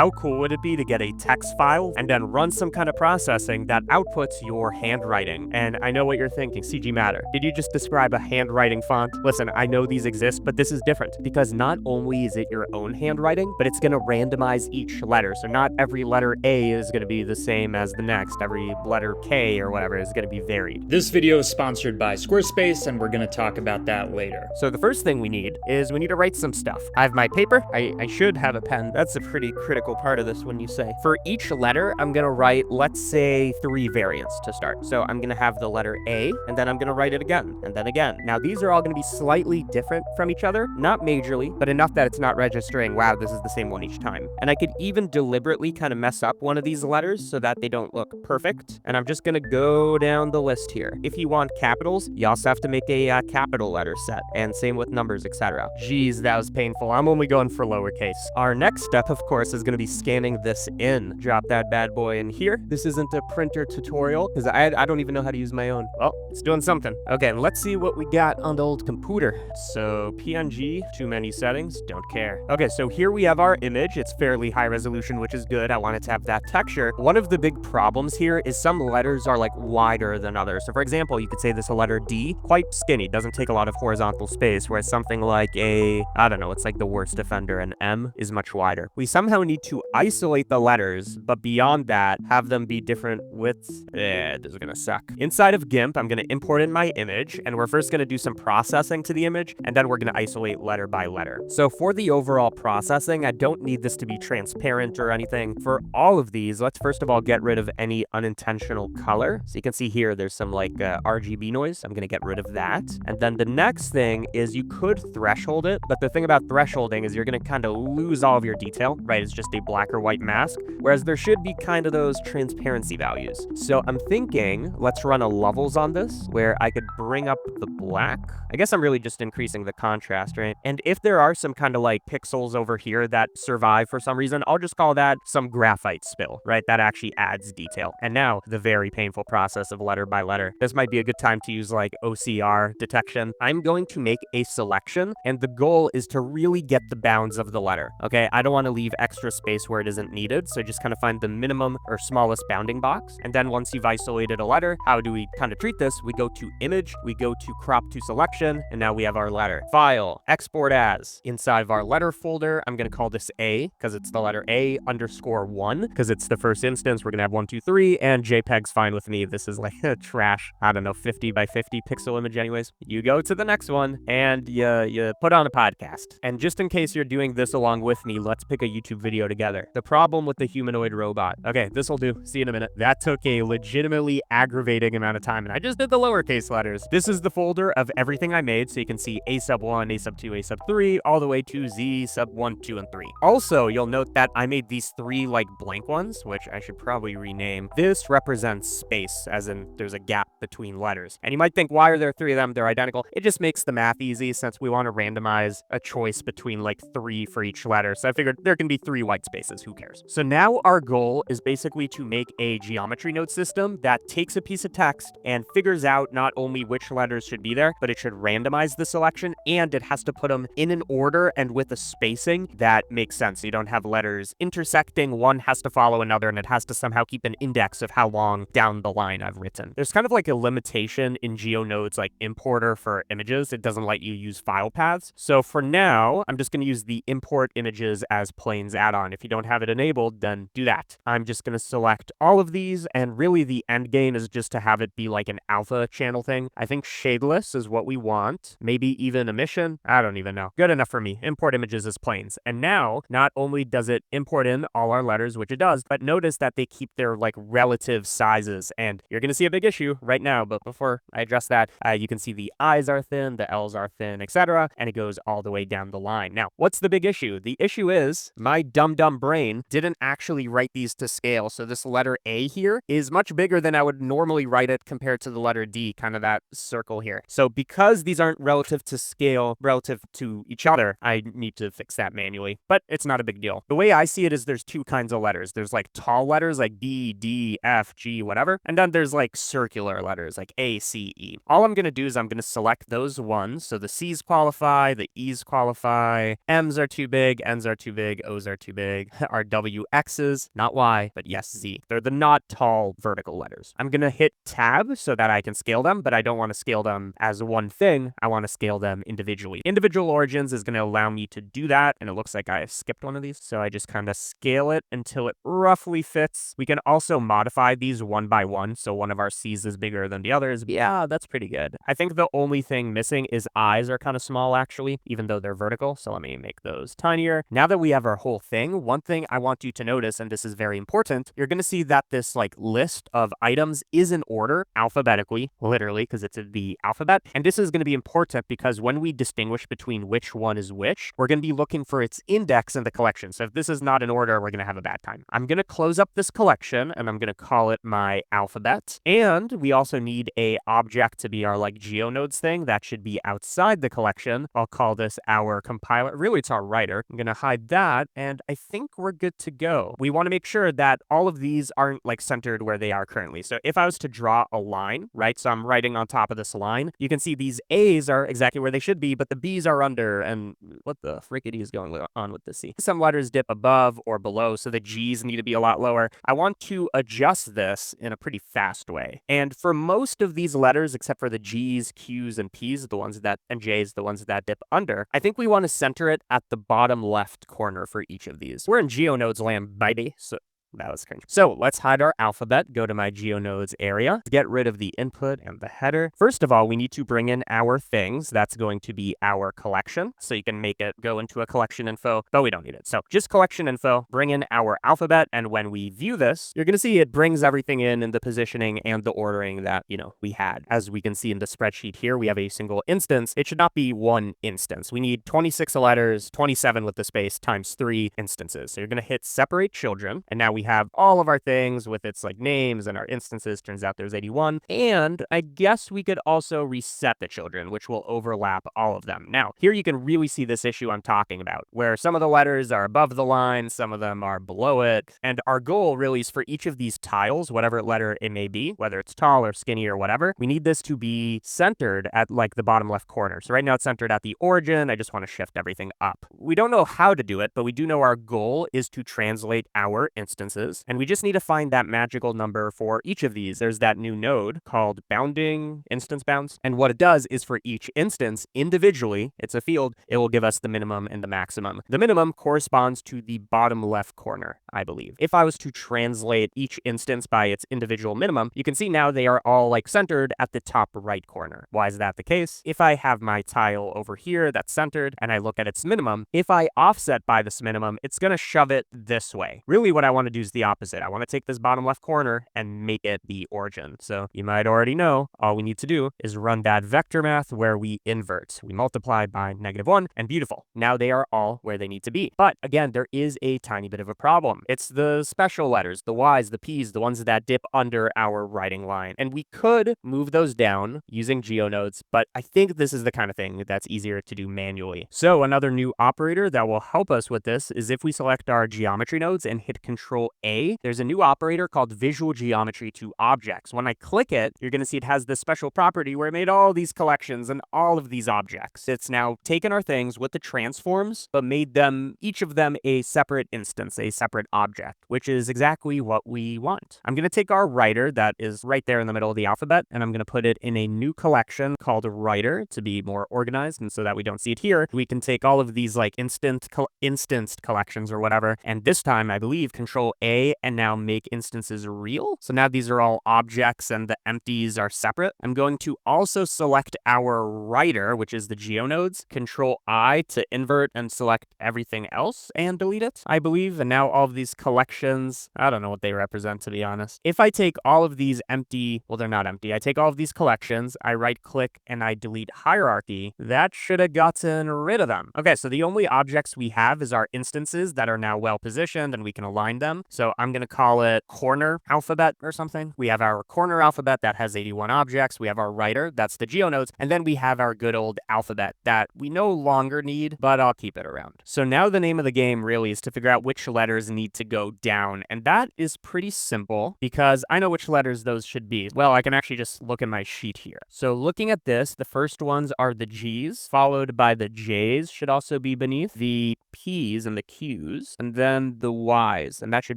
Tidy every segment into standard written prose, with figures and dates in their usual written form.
How cool would it be to get a text file and then run some kind of processing that outputs your handwriting? And I know what you're thinking, CG Matter. Did you just describe a handwriting font? Listen, I know these exist, but this is different because not only is it your own handwriting, but it's going to randomize each letter. So not every letter A is going to be the same as the next. Every letter K or whatever is going to be varied. This video is sponsored by Squarespace, and we're going to talk about that later. So the first thing we need is we need to write some stuff. I have my paper. I should have a pen. That's a pretty critical part of this when you say. For each letter, I'm going to write, let's say, 3 variants to start. So I'm going to have the letter A, and then I'm going to write it again, and then again. Now, these are all going to be slightly different from each other, not majorly, but enough that it's not registering, wow, this is the same one each time. And I could even deliberately kind of mess up one of these letters so that they don't look perfect. And I'm just going to go down the list here. If you want capitals, you also have to make a capital letter set, and same with numbers, etc. Jeez, that was painful. I'm only going for lowercase. Our next step, of course, is going to be scanning this in. Drop that bad boy in here. This isn't a printer tutorial because I don't even know how to use my own. Well, it's doing something. Okay, let's see what we got on the old computer. So PNG, too many settings, don't care. Okay, so here we have our image. It's fairly high resolution, which is good. I want it to have that texture. One of the big problems here is some letters are like wider than others. So for example, you could say this a letter D, quite skinny, doesn't take a lot of horizontal space, whereas something like I don't know, it's like the worst offender, an M is much wider. We somehow need to isolate the letters, but beyond that, have them be different widths. This is gonna suck. Inside of GIMP, I'm gonna import in my image, and we're first gonna do some processing to the image, and then we're gonna isolate letter by letter. So for the overall processing, I don't need this to be transparent or anything. For all of these, let's first of all get rid of any unintentional color. So you can see here, there's some like RGB noise. I'm gonna get rid of that. And then the next thing is you could threshold it, but the thing about thresholding is you're gonna kind of lose all of your detail, right? It's just a black or white mask, whereas there should be kind of those transparency values. So I'm thinking, let's run a levels on this, where I could bring up the black. I guess I'm really just increasing the contrast, right? And if there are some kind of like pixels over here that survive for some reason, I'll just call that some graphite spill, right? That actually adds detail. And now the very painful process of letter by letter. This might be a good time to use like OCR detection. I'm going to make a selection, and the goal is to really get the bounds of the letter, okay? I don't want to leave extra space where it isn't needed, so just kind of find the minimum or smallest bounding box. And then once you've isolated a letter, how do we kind of treat this? We go to image, we go to crop to selection, and now we have our letter. File, export as. Inside of our letter folder, I'm going to call this A, because it's the letter A underscore 1, because it's the first instance. We're going to have 1, 2, 3, and JPEG's fine with me. This is like a trash, I don't know, 50 by 50 pixel image anyways. You go to the next one, and you put on a podcast. And just in case you're doing this along with me, let's pick a YouTube video together. The problem with the humanoid robot. Okay, this'll do. See you in a minute. That took a legitimately aggravating amount of time, and I just did the lowercase letters. This is the folder of everything I made, so you can see A sub 1, A sub 2, A sub 3, all the way to Z sub 1, 2, and 3. Also, you'll note that I made these 3 like blank ones, which I should probably rename. This represents space, as in there's a gap between letters. And you might think, why are there 3 of them? They're identical. It just makes the math easy since we want to randomize a choice between like 3 for each letter. So I figured there can be 3 white spaces. Who cares? So now our goal is basically to make a geometry node system that takes a piece of text and figures out not only which letters should be there, but it should randomize the selection, and it has to put them in an order and with a spacing that makes sense. You don't have letters intersecting. One has to follow another, and it has to somehow keep an index of how long down the line I've written. There's kind of like a limitation in GeoNode's like importer for images. It doesn't let you use file paths. So for now, I'm just going to use the import images as planes add-on. If you don't have it enabled, then do that. I'm just going to select all of these, and really the end game is just to have it be like an alpha channel thing. I think shadeless is what we want. Maybe even emission. I don't even know. Good enough for me. Import images as planes. And now, not only does it import in all our letters, which it does, but notice that they keep their like relative sizes. And you're going to see a big issue right now, but before I address that, you can see the I's are thin, the L's are thin, etc. And it goes all the way down the line. Now, what's the big issue? The issue is my dumb brain didn't actually write these to scale. So this letter A here is much bigger than I would normally write it compared to the letter D, kind of that circle here. So because these aren't relative to scale, relative to each other, I need to fix that manually, but it's not a big deal. The way I see it is there's 2 kinds of letters. There's like tall letters like B, D, F, G, whatever. And then there's like circular letters like A, C, E. All I'm going to do is I'm going to select those ones. So the C's qualify, the E's qualify, M's are too big, N's are too big, O's are too big. big are WXs, not Y, but yes, Z. They're the not tall vertical letters. I'm going to hit tab so that I can scale them, but I don't want to scale them as one thing. I want to scale them individually. Individual origins is going to allow me to do that, and it looks like I skipped one of these. So I just kind of scale it until it roughly fits. We can also modify these one by one, so one of our C's is bigger than the others. Yeah, that's pretty good. I think the only thing missing is I's are kind of small, actually, even though they're vertical. So let me make those tinier. Now that we have our whole thing, one thing I want you to notice, and this is very important, you're going to see that this like list of items is in order alphabetically, literally, because it's in the alphabet. And this is going to be important because when we distinguish between which one is which, we're going to be looking for its index in the collection. So if this is not in order, we're going to have a bad time. I'm going to close up this collection and I'm going to call it my alphabet. And we also need a object to be our like GeoNodes thing that should be outside the collection. I'll call this our compiler. Really, it's our writer. I'm going to hide that. And I think we're good to go. We want to make sure that all of these aren't like centered where they are currently. So if I was to draw a line, right? So I'm writing on top of this line, you can see these A's are exactly where they should be, but the B's are under. And what the frickety is going on with the C? Some letters dip above or below, so the G's need to be a lot lower. I want to adjust this in a pretty fast way. And for most of these letters, except for the G's, Q's, and P's, the ones that, and J's, the ones that dip under, I think we want to center it at the bottom left corner for each of these. We're in GeoNodes land, baby, so that was cringe. So let's hide our alphabet, go to my GeoNodes area, get rid of the input and the header. First of all, we need to bring in our things. That's going to be our collection. So you can make it go into a collection info, but we don't need it. So just collection info, bring in our alphabet. And when we view this, you're going to see it brings everything in the positioning and the ordering that, we had. As we can see in the spreadsheet here, we have a single instance. It should not be one instance. We need 26 letters, 27 with the space times 3 instances. So you're going to hit separate children. And now we have all of our things with its like names and our instances. Turns out there's 81. And I guess we could also reset the children, which will overlap all of them. Now, here you can really see this issue I'm talking about, where some of the letters are above the line, some of them are below it. And our goal really is for each of these tiles, whatever letter it may be, whether it's tall or skinny or whatever, we need this to be centered at like the bottom left corner. So right now it's centered at the origin. I just want to shift everything up. We don't know how to do it, but we do know our goal is to translate our instances. And we just need to find that magical number for each of these. There's that new node called bounding instance bounds. And what it does is for each instance individually, it's a field, it will give us the minimum and the maximum. The minimum corresponds to the bottom left corner, I believe. If I was to translate each instance by its individual minimum, you can see now they are all like centered at the top right corner. Why is that the case? If I have my tile over here that's centered and I look at its minimum, if I offset by this minimum, it's going to shove it this way. Really what I want to do is the opposite. I want to take this bottom left corner and make it the origin. So you might already know, all we need to do is run that vector math where we invert. We multiply by -1 and beautiful. Now they are all where they need to be. But again, there is a tiny bit of a problem. It's the special letters, the Y's, the P's, the ones that dip under our writing line. And we could move those down using GeoNodes, but I think this is the kind of thing that's easier to do manually. So another new operator that will help us with this is if we select our geometry nodes and hit Control A, there's a new operator called visual geometry to objects. When I click it, you're going to see it has this special property where it made all these collections and all of these objects. It's now taken our things with the transforms, but made them, each of them, a separate instance, a separate object, which is exactly what we want. I'm going to take our writer that is right there in the middle of the alphabet, and I'm going to put it in a new collection called writer to be more organized, and so that we don't see it here, we can take all of these like instanced collections or whatever, and this time I believe Control A and now make instances real. So now these are all objects and the empties are separate. I'm going to also select our writer, which is the GeoNodes, Control I to invert and select everything else and delete it, I believe. And now all of these collections, I don't know what they represent, to be honest. If I take all of these empty, well, they're not empty. I take all of these collections, I right click and I delete hierarchy. That should have gotten rid of them. Okay, so the only objects we have is our instances that are now well positioned and we can align them. So I'm going to call it corner alphabet or something. We have our corner alphabet that has 81 objects. We have our writer, that's the geonodes. And then we have our good old alphabet that we no longer need, but I'll keep it around. So now the name of the game really is to figure out which letters need to go down. And that is pretty simple because I know which letters those should be. Well, I can actually just look at my sheet here. So looking at this, the first ones are the G's, followed by the J's should also be beneath, the P's and the Q's, and then the Y's, and that should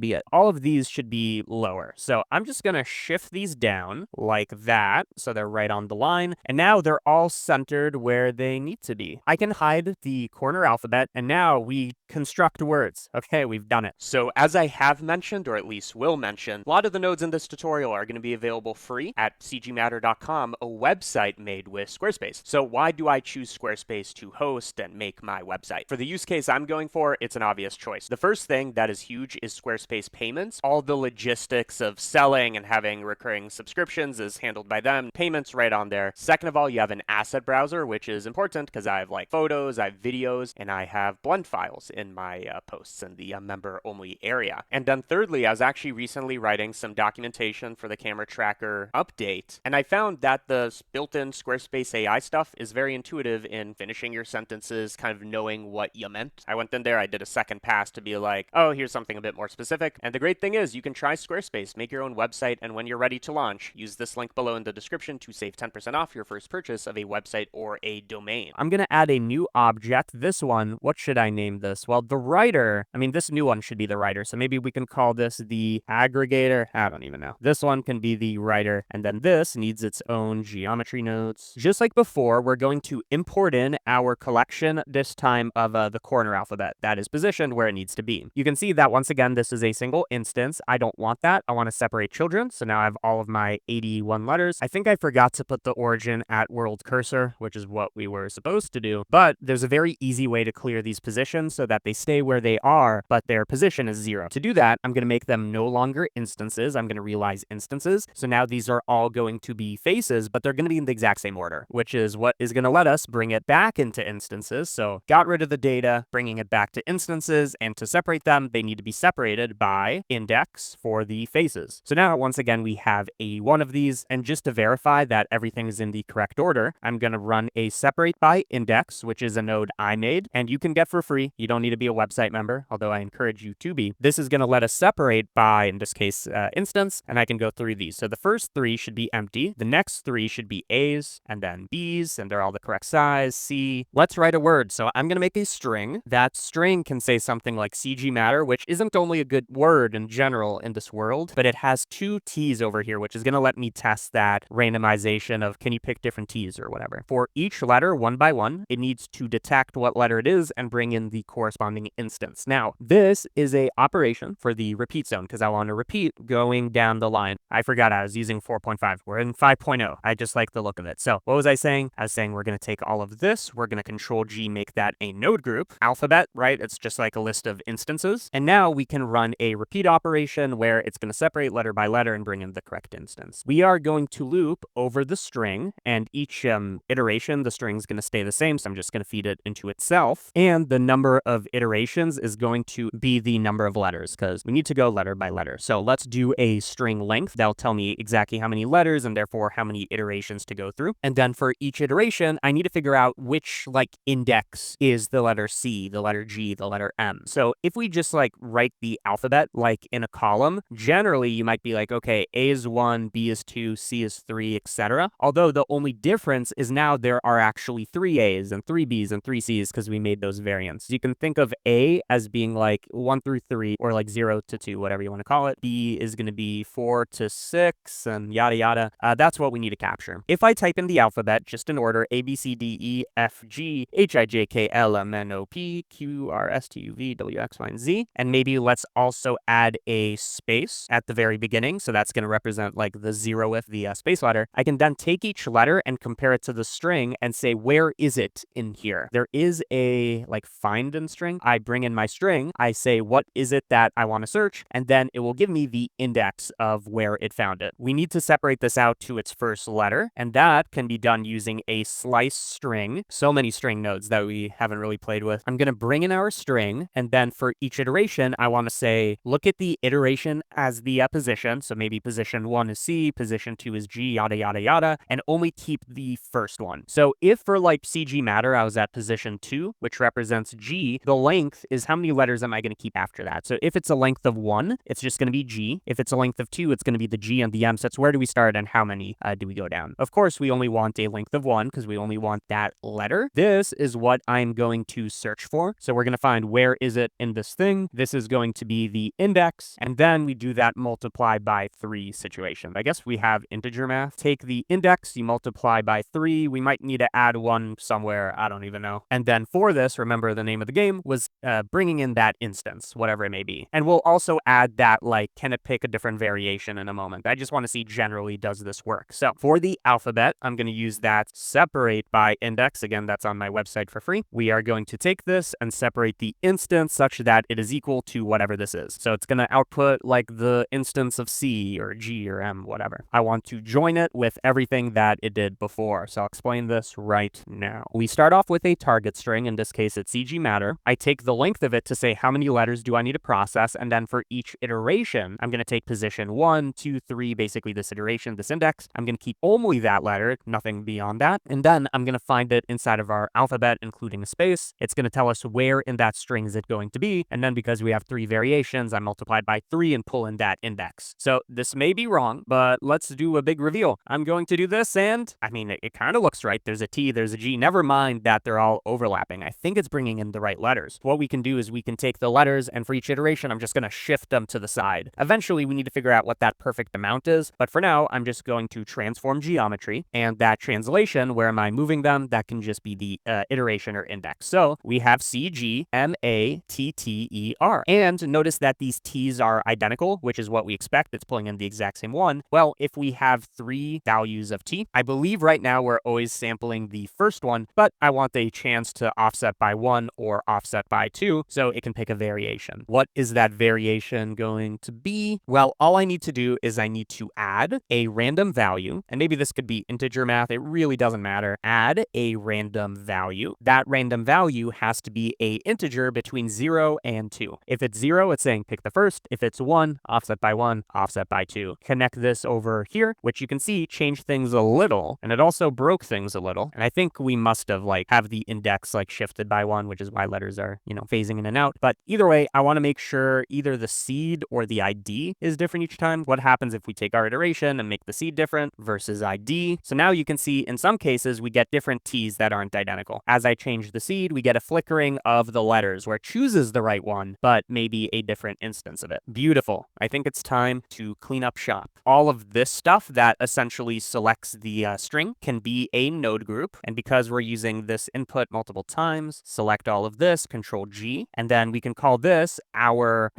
be it. All of these should be lower. So I'm just gonna shift these down like that, so they're right on the line, and now they're all centered where they need to be. I can hide the corner alphabet, and now we construct words. Okay, we've done it. So as I have mentioned, or at least will mention, a lot of the nodes in this tutorial are going to be available free at cgmatter.com, a website made with Squarespace. So why do I choose Squarespace to host and make my website? For the use case I'm going for, it's an obvious choice. The first thing that is huge is Squarespace payments. All the logistics of selling and having recurring subscriptions is handled by them. Payments right on there. Second of all, you have an asset browser, which is important because I have like photos, I have videos, and I have blend files in my posts in the member-only area. And then thirdly, I was actually recently writing some documentation for the camera tracker update, and I found that the built-in Squarespace AI stuff is very intuitive in finishing your sentences, kind of knowing what you meant. I went in there, I did a second pass to be like, oh, here's something a bit more specific. And the great thing is you can try Squarespace, make your own website, and when you're ready to launch, use this link below in the description to save 10% off your first purchase of a website or a domain. I'm going to add a new object. This one, what should I name this? Well, the writer, I mean, this new one should be the writer. So maybe we can call this the aggregator. I don't even know. This one can be the writer. And then this needs its own geometry nodes. Just like before, we're going to import in our collection, this time of the corner alphabet that is positioned where it needs to be. You can see that once again, this is a single instance. I don't want that. I want to separate children. So now I have all of my 81 letters. I think I forgot to put the origin at world cursor, which is what we were supposed to do. But there's a very easy way to clear these positions so that they stay where they are, but their position is 0. To do that, I'm going to make them no longer instances. I'm going to realize instances. So now these are all going to be faces, but they're going to be in the exact same order, which is what is going to let us bring it back into instances. So got rid of the data, bringing it back to instances, and to separate them, they need to be separated by index for the faces. So now, once again, we have 81 of these, and just to verify that everything is in the correct order, I'm going to run a separate by index, which is a node I made, and you can get for free. You don't need to be a website member, although I encourage you to be. This is going to let us separate by, in this case, instance, and I can go through these. So the first 3 should be empty. The next 3 should be A's, and then B's, and they're all the correct size. C. Let's write a word. So I'm going to make a string. That string can say something like CG matter, which isn't only a good word in general in this world, but it has 2 T's over here, which is going to let me test that randomization of can you pick different T's or whatever. For each letter, one by one, it needs to detect what letter it is and bring in the corresponding instance. Now, this is a operation for the repeat zone because I want to repeat going down the line. I forgot I was using 4.5. We're in 5.0. I just like the look of it. So what was I saying? I was saying we're going to take all of this. We're going to Control G, make that a node group. Alphabet, right? It's just like a list of instances. And now we can run a repeat operation where it's going to separate letter by letter and bring in the correct instance. We are going to loop over the string, and each iteration, the string is going to stay the same. So I'm just going to feed it into itself. And the number of iterations is going to be the number of letters because we need to go letter by letter. So let's do a string length. That'll tell me exactly how many letters and therefore how many iterations to go through. And then for each iteration, I need to figure out which like index is the letter C, the letter G, the letter M. So if we just like write the alphabet like in a column, generally you might be like, okay, A is 1, B is 2, C is 3, etc. Although the only difference is now there are actually 3 A's and 3 B's and 3 C's because we made those variants. You can think of A as being like 1 through 3 or like 0 to 2, whatever you want to call it. B is going to be 4 to 6 and yada yada. That's what we need to capture. If I type in the alphabet just in order, A, B, C, D, E, F, G, H, I, J, K, L, M, N, O, P, Q, R, S, T, U, V, W, X, Y, and Z. And maybe let's also add a space at the very beginning. So that's going to represent like the 0th, the space letter. I can then take each letter and compare it to the string and say, where is it in here? There is a like find in string. I bring in my string. I say, what is it that I want to search? And then it will give me the index of where it found it. We need to separate this out to its first letter. And that can be done using a slice string. So many string nodes that we haven't really played with. I'm going to bring in our string. And then for each iteration, I want to say, say, look at the iteration as the position. So maybe position 1 is C, position 2 is G, yada, yada, yada, and only keep the first one. So if for like CG matter, I was at position 2, which represents G, the length is how many letters am I going to keep after that? So if it's a length of 1, it's just going to be G. If it's a length of 2, it's going to be the G and the M. So it's where do we start and how many do we go down? Of course, we only want a length of 1 because we only want that letter. This is what I'm going to search for. So we're going to find where is it in this thing. This is going to be the index, and then we do that multiply by 3 situation. I guess we have integer math. Take the index, you multiply by 3. We might need to add 1 somewhere. I don't even know. And then for this, remember the name of the game was bringing in that instance, whatever it may be. And we'll also add that, like, can it pick a different variation in a moment? I just want to see generally does this work. So for the alphabet, I'm going to use that separate by index. Again, that's on my website for free. We are going to take this and separate the instance such that it is equal to whatever this is. So it's going to output like the instance of C or G or M, whatever. I want to join it with everything that it did before. So I'll explain this right now. We start off with a target string. In this case, it's CG matter. I take the length of it to say how many letters do I need to process. And then for each iteration, I'm going to take position 1, 2, 3, basically this iteration, this index. I'm going to keep only that letter, nothing beyond that. And then I'm going to find it inside of our alphabet, including a space. It's going to tell us where in that string is it going to be. And then because we have 3 variations, I multiply by 3 and pull in that index. So this may be wrong, but let's do a big reveal. I'm going to do this, and I mean, it kind of looks right. There's a T, there's a G. Never mind that they're all overlapping. I think it's bringing in the right letters. What we can do is we can take the letters, and for each iteration, I'm just going to shift them to the side. Eventually, we need to figure out what that perfect amount is. But for now, I'm just going to transform geometry, and that translation, where am I moving them? That can just be the iteration or index. So we have CG, MATTER. And notice that these T's are identical, which is what we expect. It's pulling in the exact same one. Well, if we have 3 values of T, I believe right now we're always sampling the first one, but I want a chance to offset by 1 or offset by 2, so it can pick a variation. What is that variation going to be? Well, all I need to do is I need to add a random value, and maybe this could be integer math. It really doesn't matter. Add a random value. That random value has to be a integer between 0 and 2. If it's 0, it's saying pick the first. If it's 1, offset by 1, offset by 2. Connect this over here, which you can see changed things a little, and it also broke things a little. And I think we must have have the index shifted by 1, which is why letters are, phasing in and out. But either way, I want to make sure either the seed or the ID is different each time. What happens if we take our iteration and make the seed different versus ID? So now you can see in some cases we get different T's that aren't identical. As I change the seed, we get a flickering of the letters where it chooses the right one, but maybe a different instance of it. Beautiful. I think it's time to clean up shop. All of this stuff that essentially selects the string can be a node group. And because we're using this input multiple times, select all of this, Control G, and then we can call this our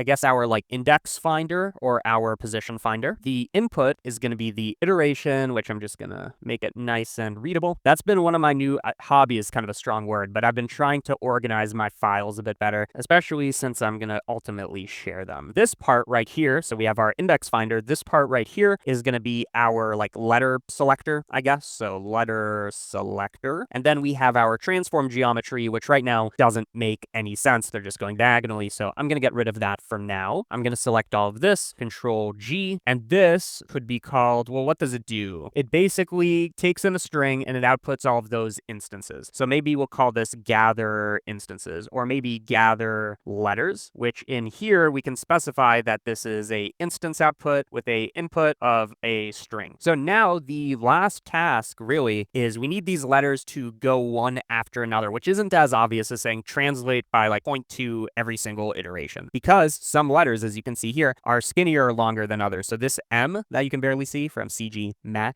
index finder or our position finder. The input is going to be the iteration, which I'm just going to make it nice and readable. That's been one of my new hobby is kind of a strong word, but I've been trying to organize my files a bit better, especially since I'm going to ultimately share them. This part right here, so we have our index finder. This part right here is going to be our letter selector, I guess. So letter selector. And then we have our transform geometry, which right now doesn't make any sense. They're just going diagonally. So I'm going to get rid of that for now. I'm going to select all of this, Control G, and this could be called, well, what does it do? It basically takes in a string and it outputs all of those instances. So maybe we'll call this gather instances, or maybe gather letters, which in here we can specify that this is a instance output with a input of a string. So now the last task really is we need these letters to go one after another, which isn't as obvious as saying translate by point to every single iteration, because some letters, as you can see here, are skinnier or longer than others. So this M that you can barely see from CG math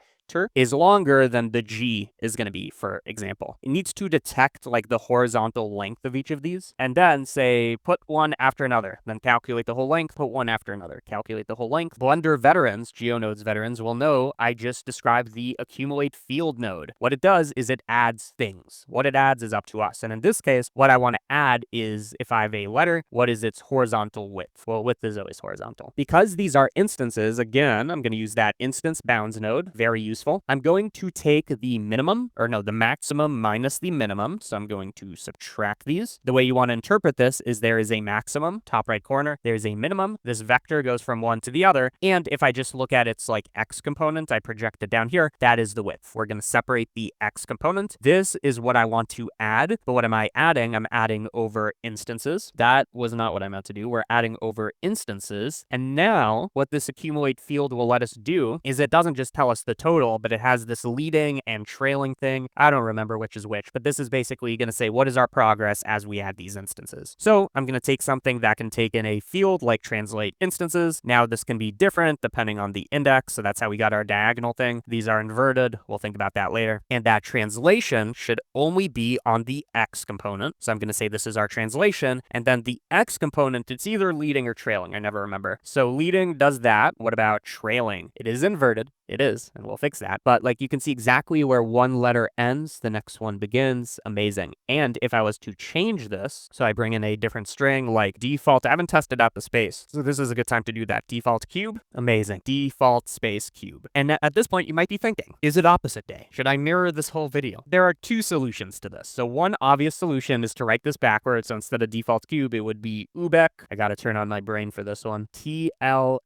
is longer than the G is going to be, for example. It needs to detect the horizontal length of each of these and then say put one after another, then calculate the whole length, put one after another, calculate the whole length. Blender veterans, GeoNodes veterans will know I just described the accumulate field node. What it does is it adds things. What it adds is up to us. And in this case, what I want to add is if I have a letter, what is its horizontal width? Well, width is always horizontal. Because these are instances, again, I'm going to use that instance bounds node, very useful useful. I'm going to take the minimum, or no, the maximum minus the minimum. So I'm going to subtract these. The way you want to interpret this is there is a maximum, top right corner. There's a minimum. This vector goes from one to the other. And if I just look at its like x component, I project it down here. That is the width. We're going to separate the x component. This is what I want to add. But what am I adding? I'm adding over instances. That was not what I meant to do. We're adding over instances. And now what this accumulate field will let us do is it doesn't just tell us the total, but it has this leading and trailing thing. I don't remember which is which, but this is basically going to say what is our progress as we add these instances. So I'm going to take something that can take in a field like translate instances. Now this can be different depending on the index. So that's how we got our diagonal thing. These are inverted. We'll think about that later. And that translation should only be on the x component. So I'm going to say this is our translation. And then the x component, it's either leading or trailing. I never remember. So leading does that. What about trailing? It is inverted. It is, and we'll fix that. But like you can see exactly where one letter ends, the next one begins. Amazing. And if I was to change this, so I bring in a different string like default, I haven't tested out the space. So this is a good time to do that. Default cube. Amazing. Default space cube. And at this point, you might be thinking, is it opposite day? Should I mirror this whole video? There are two solutions to this. So one obvious solution is to write this backwards. So instead of default cube, it would be UBEC. I got to turn on my brain for this one. TLF.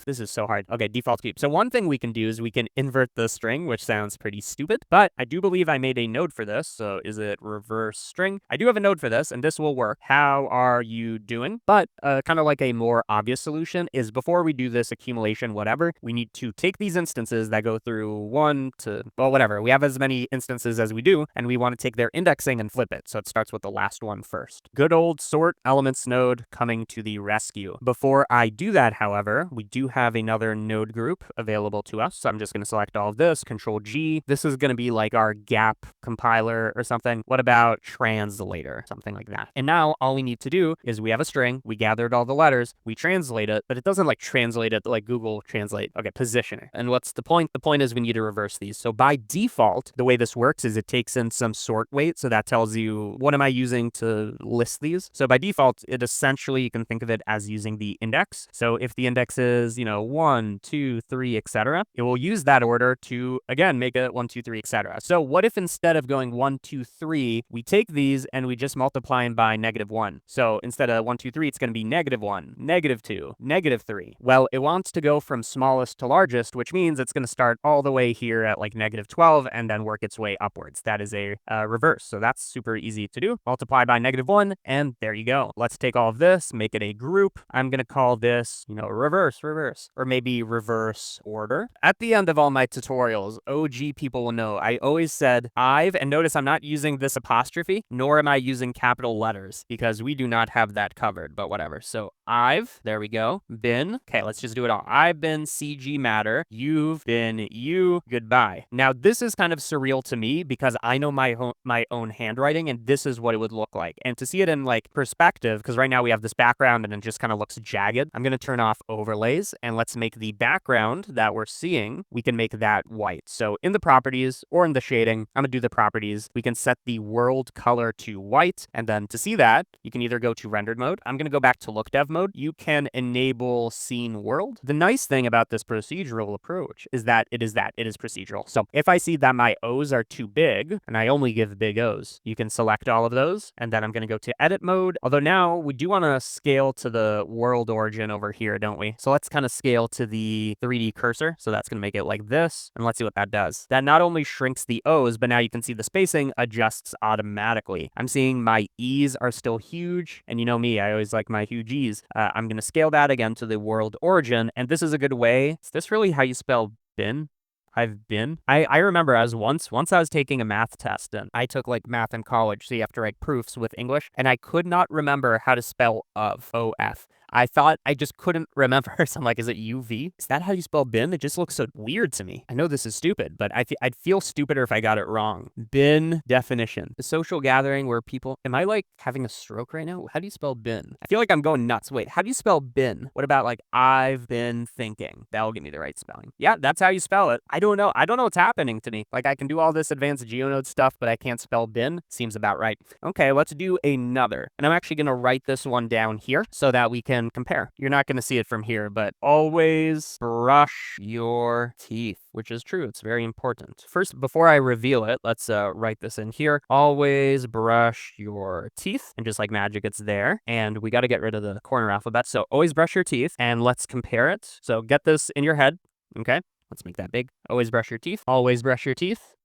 This is so hard. Okay, default cube. So one thing we can do is we can invert the string, which sounds pretty stupid, but I do believe I made a node for this. So is it reverse string? I do have a node for this, and this will work. How are you doing? But kind of like a more obvious solution is before we do this accumulation, whatever, we need to take these instances that go through 1 to, well, whatever. We have as many instances as we do, and we want to take their indexing and flip it. So it starts with the last one first. Good old sort elements node coming to the rescue. Before I do that, however, we do have another node group available to us. So I'm just going to select all of this, Control G. This is going to be like our gap compiler or something. What about translator? Something like that. And now all we need to do is we have a string, we gathered all the letters, we translate it, but it doesn't like translate it like Google Translate. Okay, positioning. And what's the point? The point is we need to reverse these. So by default, the way this works is it takes in some sort weight. So that tells you what am I using to list these. So by default, it essentially, you can think of it as using the index. So if the index is, 1, 2, 3, etc., it will use that order to, again, make it 1, 2, 3, etc. So what if instead of going 1, 2, 3, we take these and we just multiply them by -1? So instead of 1, 2, 3, it's going to be -1, -2, -3. Well, it wants to go from smallest to largest, which means it's going to start all the way here at like -12 and then work its way upwards. That is a reverse. So that's super easy to do. Multiply by -1, and there you go. Let's take all of this, make it a group. I'm going to call this, reverse, or maybe reverse order. At the end of all my tutorials, OG people will know I always said I've, and notice I'm not using this apostrophe, nor am I using capital letters because we do not have that covered, but whatever. So I've, there we go, been, okay, let's just do it all. I've been CG Matter, you've been you, goodbye. Now this is kind of surreal to me because I know my own handwriting and this is what it would look like. And to see it in like perspective, because right now we have this background and it just kind of looks jagged, I'm going to turn off overlays and let's make the background that we're seeing, we can make that white. So in the properties or in the shading, I'm going to do the properties. We can set the world color to white. And then to see that, you can either go to rendered mode. I'm going to go back to look dev mode. You can enable scene world. The nice thing about this procedural approach is that it is procedural. So if I see that my O's are too big and I only give big O's, you can select all of those. And then I'm going to go to edit mode. Although now we do want to scale to the world origin over here, don't we? So let's kind of scale to the 3D cursor. So that's going to make it like this. And let's see what that does. That not only shrinks the O's, but now you can see the spacing adjusts automatically. I'm seeing my E's are still huge. And you know me, I always like my huge E's. I'm going to scale that again to the world origin. And this is a good way. Is this really how you spell bin? I've been. I remember once I was taking a math test and I took like math in college, so you have to write proofs with English, and I could not remember how to spell of, O-F. I thought I just couldn't remember. So I'm like, is it UV? Is that how you spell bin? It just looks so weird to me. I know this is stupid, but I'd feel stupider if I got it wrong. Bin definition. The social gathering where people, am I like having a stroke right now? How do you spell bin? I feel like I'm going nuts. Wait, how do you spell bin? What about like I've been thinking? That'll give me the right spelling. Yeah, that's how you spell it. I don't know. I don't know what's happening to me. Like I can do all this advanced GeoNode stuff, but I can't spell bin. Seems about right. Okay, let's do another. And I'm actually going to write this one down here so that we can can compare. You're not going to see it from here, but always brush your teeth, which is true. It's very important. First, before I reveal it, let's write this in here. Always brush your teeth. And just like magic, it's there. And we got to get rid of the corner alphabet. So always brush your teeth, and let's compare it. So get this in your head. Okay, let's make that big. Always brush your teeth. Always brush your teeth.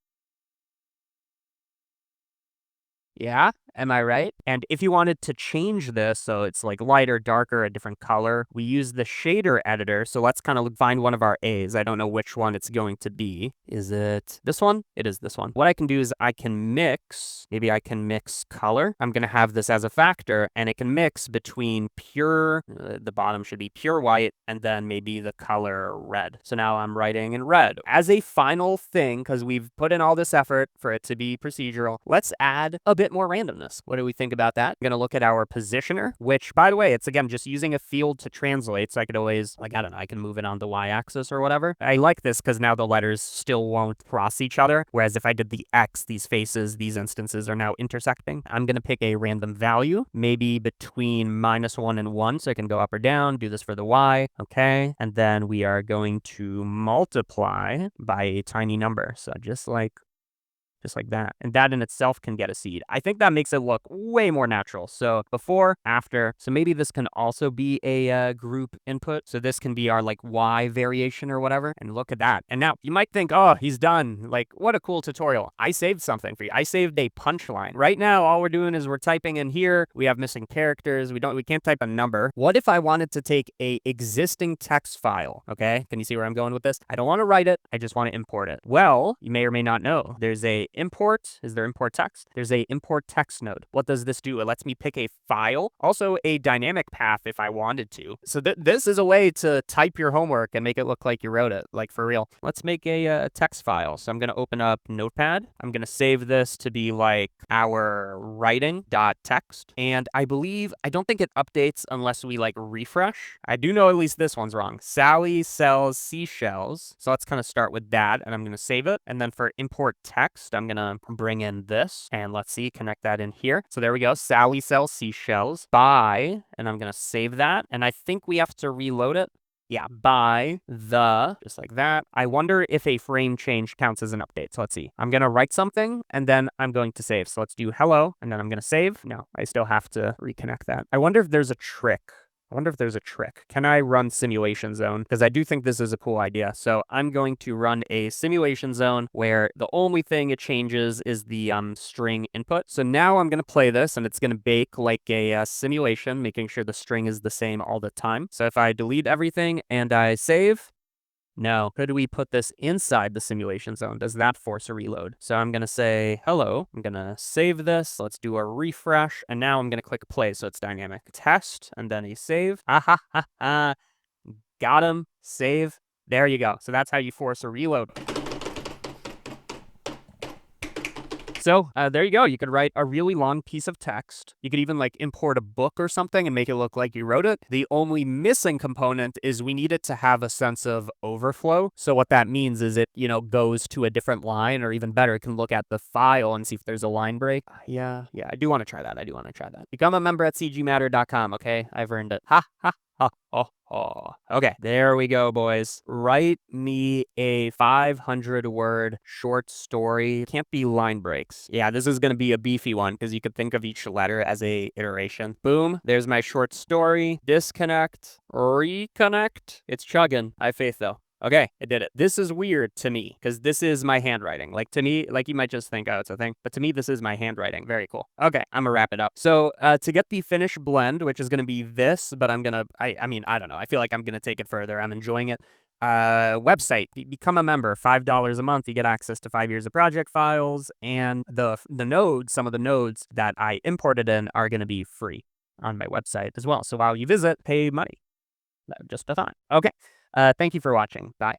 Yeah, am I right? And if you wanted to change this so it's like lighter, darker, a different color, we use the shader editor. So let's kind of find one of our A's. I don't know which one it's going to be. Is it this one? It is this one. What I can do is I can mix, maybe I can mix color. I'm going to have this as a factor, and it can mix between pure, the bottom should be pure white, and then maybe the color red. So now I'm writing in red. As a final thing, because we've put in all this effort for it to be procedural, let's add a bit more randomness. What do we think about that? I'm going to look at our positioner, which, by the way, it's again just using a field to translate. So I could always, like, I don't know, I can move it on the y-axis or whatever. I like this because now the letters still won't cross each other. Whereas if I did the X, these faces, these instances are now intersecting. I'm going to pick a random value, maybe between -1 and 1. So I can go up or down, do this for the Y. Okay. And then we are going to multiply by a tiny number. So just like that. And that in itself can get a seed. I think that makes it look way more natural. So before, after. So maybe this can also be a group input. So this can be our like Y variation or whatever. And look at that. And now you might think, oh, he's done. Like, what a cool tutorial. I saved something for you. I saved a punchline. Right now, all we're doing is we're typing in here. We have missing characters. We can't type a number. What if I wanted to take a existing text file? Okay. Can you see where I'm going with this? I don't want to write it. I just want to import it. Well, you may or may not know. There's a import. Is there import text? There's a import text node. What does this do? It lets me pick a file, also a dynamic path if I wanted to. So this is a way to type your homework and make it look like you wrote it, like for real. Let's make a text file. So I'm going to open up Notepad. I'm going to save this to be like our writing.txt. And I don't think it updates unless we like refresh. I do know at least this one's wrong. Sally sells seashells. So let's kind of start with that, and I'm going to save it. And then for import text, I'm going to bring in this, and let's see, connect that in here. So there we go. Sally sells seashells by, and I'm going to save that. And I think we have to reload it. Yeah, by the, just like that. I wonder if a frame change counts as an update. So let's see. I'm going to write something, and then I'm going to save. So let's do hello, and then I'm going to save. No, I still have to reconnect that. I wonder if there's a trick. Can I run simulation zone? Because I do think this is a cool idea. So I'm going to run a simulation zone where the only thing it changes is the string input. So now I'm going to play this, and it's going to bake like a simulation, making sure the string is the same all the time. So if I delete everything and I save, no. Could we put this inside the simulation zone? Does that force a reload? So I'm going to say hello. I'm going to save this. Let's do a refresh. And now I'm going to click play so it's dynamic. Test, and then a save. Ha. Got him. Save. There you go. So that's how you force a reload. So there you go. You could write a really long piece of text. You could even like import a book or something and make it look like you wrote it. The only missing component is we need it to have a sense of overflow. So what that means is it, goes to a different line, or even better, it can look at the file and see if there's a line break. Yeah, I do want to try that. Become a member at cgmatter.com, okay? I've earned it. Ha. Oh. Okay, there we go, boys. Write me a 500-word short story. Can't be line breaks. Yeah, this is going to be a beefy one because you could think of each letter as a iteration. Boom, there's my short story. Disconnect, reconnect. It's chugging. I have faith, though. Okay, I did it. This is weird to me because this is my handwriting. Like to me, like you might just think, oh, it's a thing. But to me, this is my handwriting. Very cool. Okay, I'm gonna wrap it up. So to get the finished blend, which is gonna be this, but I don't know. I feel like I'm gonna take it further. I'm enjoying it. Website, become a member, $5 a month. You get access to 5 years of project files, and the nodes, some of the nodes that I imported in are gonna be free on my website as well. So while you visit, pay money. Just a thought. Okay. Thank you for watching. Bye.